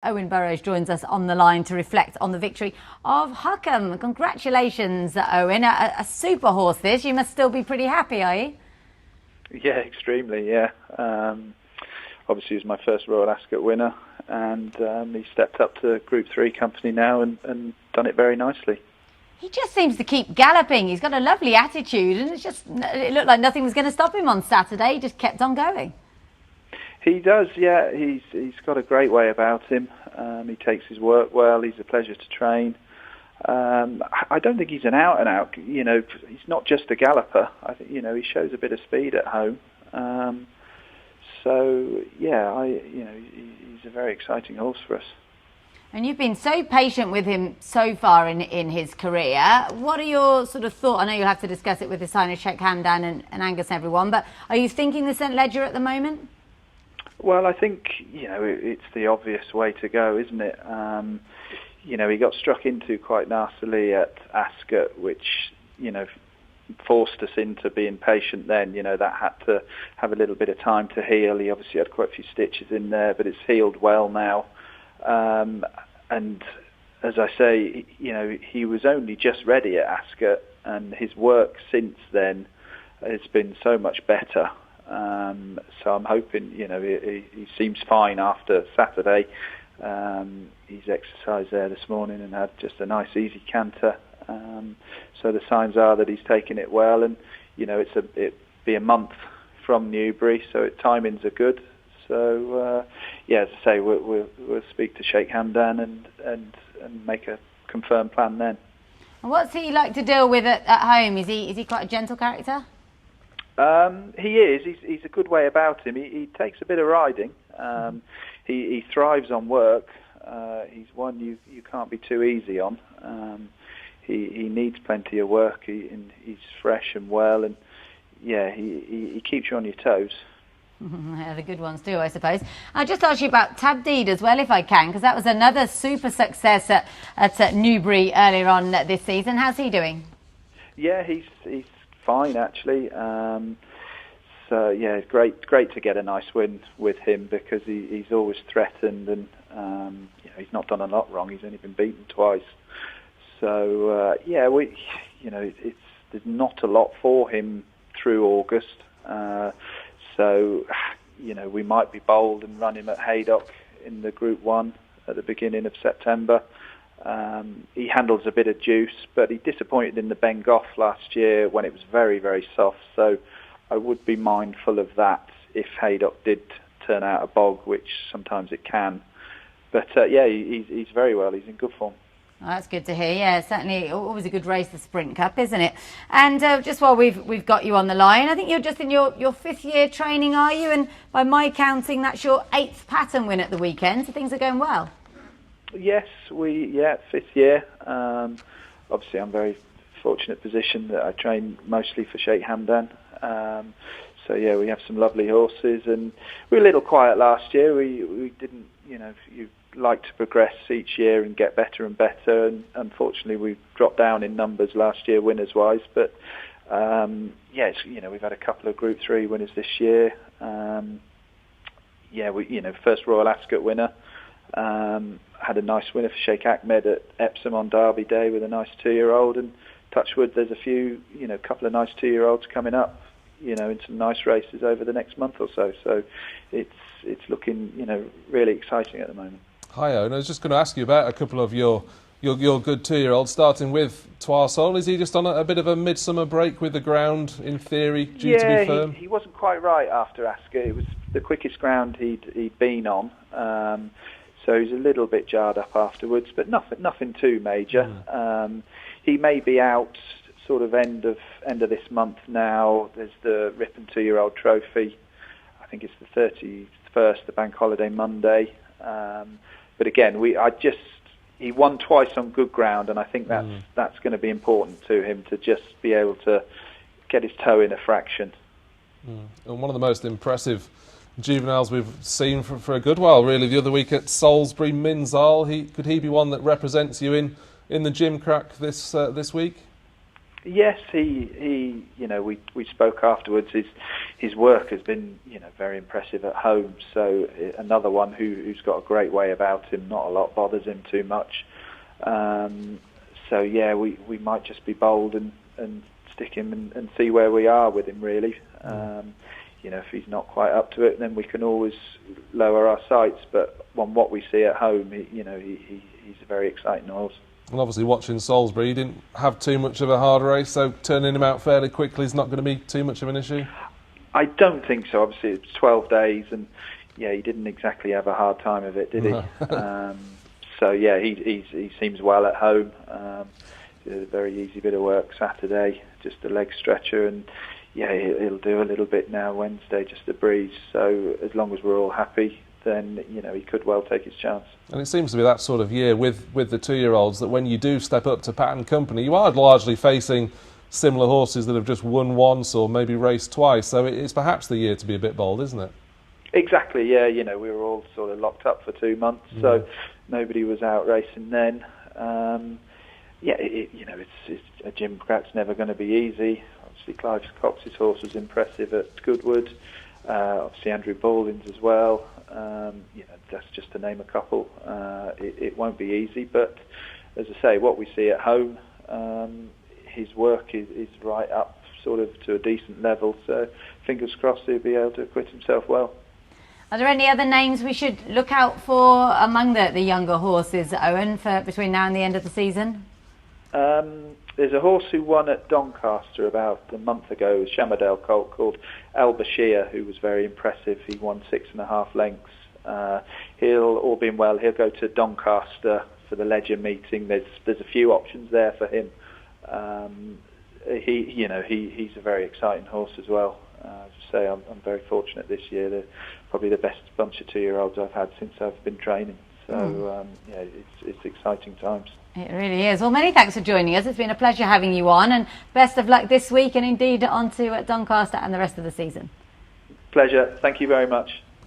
Owen Burrows joins us on the line to reflect on the victory of Hukum. Congratulations, Owen. A super horse this. You must still be pretty happy, are you? Yeah, extremely, yeah. Obviously, he was my first Royal Ascot winner, and he stepped up to Group 3 company now and done it very nicely. He just seems to keep galloping. He's got a lovely attitude, and it looked like nothing was going to stop him on Saturday. He just kept on going. He does, yeah. He's got a great way about him. He takes his work well. He's a pleasure to train. I don't think he's an out-and-out. You know, he's not just a galloper. I think he shows a bit of speed at home. So yeah, he's a very exciting horse for us. And you've been so patient with him so far in his career. What are your sort of thoughts? I know you'll have to discuss it with his signer, Sheikh Hamdan and Angus and everyone, but are you thinking the St Ledger at the moment? Well, I think, it's the obvious way to go, isn't it? He got struck into quite nastily at Ascot, which, forced us into being patient then. That had to have a little bit of time to heal. He obviously had quite a few stitches in there, but it's healed well now. And as I say, he was only just ready at Ascot, and his work since then has been so much better. So I'm hoping, he seems fine after Saturday. He's exercised there this morning and had just a nice easy canter. So the signs are that he's taking it well, and it'd be a month from Newbury, so timings are good. So as I say, we'll speak to Sheikh Hamdan and make a confirmed plan then. And what's he like to deal with at home? Is he quite a gentle character? He is. He's a good way about him. He takes a bit of riding. He thrives on work. He's one you can't be too easy on. He needs plenty of work. He's fresh and well, and he keeps you on your toes. Yeah, the good ones too, I suppose. I'll just ask you about Tabdeed as well, if I can, because that was another super success at Newbury earlier on this season. How's he doing? Yeah, he's fine actually. So yeah, it's great to get a nice win with him, because he's always threatened, and he's not done a lot wrong. He's only been beaten twice. So there's not a lot for him through August. So we might be bold and run him at Haydock in the Group 1 at the beginning of September. He handles a bit of juice, but he disappointed in the Bengoff last year when it was very, very soft. So I would be mindful of that if Haydock did turn out a bog, which sometimes it can. But he's very well. He's in good form. Oh, that's good to hear. Yeah, certainly always a good race, the Sprint Cup, isn't it? And just while we've got you on the line, I think you're just in your 5th year training, are you? And by my counting, that's your 8th pattern win at the weekend. So things are going well. Yes, 5th year. Obviously, I'm very fortunate position that I train mostly for Sheikh Hamdan. So we have some lovely horses, and we were a little quiet last year. We didn't, you like to progress each year and get better and better, and unfortunately we dropped down in numbers last year, winners wise. But we've had a couple of Group 3 winners this year. First Royal Ascot winner. Had a nice winner for Sheikh Ahmed at Epsom on Derby Day with a nice 2-year-old, and touchwood, there's a few, couple of nice 2-year-olds coming up, in some nice races over the next month or so. So it's looking, really exciting at the moment. Hi, Owen. I was just going to ask you about a couple of your good 2-year-olds, starting with Twarsol. Is he just on a bit of a midsummer break with the ground, in theory, due to be firm? He wasn't quite right after Ascot. It was the quickest ground he'd been on. So he's a little bit jarred up afterwards, but nothing too major. He may be out sort of end of this month now. There's the Ripon 2-year-old trophy. I think it's the 31st, the bank holiday Monday. But again, he won twice on good ground, and I think that's going to be important to him, to just be able to get his toe in a fraction. And one of the most impressive juveniles we've seen for a good while, really, the other week at Salisbury, Minzal. Could he be one that represents you in the gym crack this week? Yes, he you know, we spoke afterwards. His work has been, you know, very impressive at home. So another one who's got a great way about him. Not a lot bothers him too much. So yeah, we might just be bold and stick him and see where we are with him, really. You know, if he's not quite up to it, then we can always lower our sights. But on what we see at home, he's a very exciting horse. And obviously watching Salisbury, he didn't have too much of a hard race, so turning him out fairly quickly is not going to be too much of an issue? I don't think so. Obviously it's 12 days and yeah, he didn't exactly have a hard time of it, did he? So yeah, he seems well at home. Did a very easy bit of work Saturday, just a leg stretcher, and yeah, he'll do a little bit now Wednesday, just a breeze. So as long as we're all happy, then you know he could well take his chance. And it seems to be that sort of year with the 2-year-olds that when you do step up to Pat and Company, you are largely facing similar horses that have just won once or maybe raced twice. So it's perhaps the year to be a bit bold, isn't it? Exactly, yeah. You know, we were all sort of locked up for 2 months, so nobody was out racing then. Yeah, you know, it's a Jim Crack's never going to be easy. Obviously, Clive Cox's horse was impressive at Goodwood. Obviously, Andrew Baldwin's as well. You know, that's just to name a couple. It won't be easy, but as I say, what we see at home, his work is right up sort of to a decent level. So fingers crossed he'll be able to acquit himself well. Are there any other names we should look out for among the younger horses, Owen, for between now and the end of the season? There's a horse who won at Doncaster about a month ago, a Shamadale colt called Al Bashir, who was very impressive. He won 6.5 lengths. He'll, all being well, he'll go to Doncaster for the Ledger meeting. There's a few options there for him. He's a very exciting horse as well. As I say, I'm very fortunate this year. They're probably the best bunch of 2-year-olds I've had since I've been training. So yeah, it's exciting times. It really is. Well, many thanks for joining us. It's been a pleasure having you on, and best of luck this week and indeed on to Doncaster and the rest of the season. Pleasure. Thank you very much.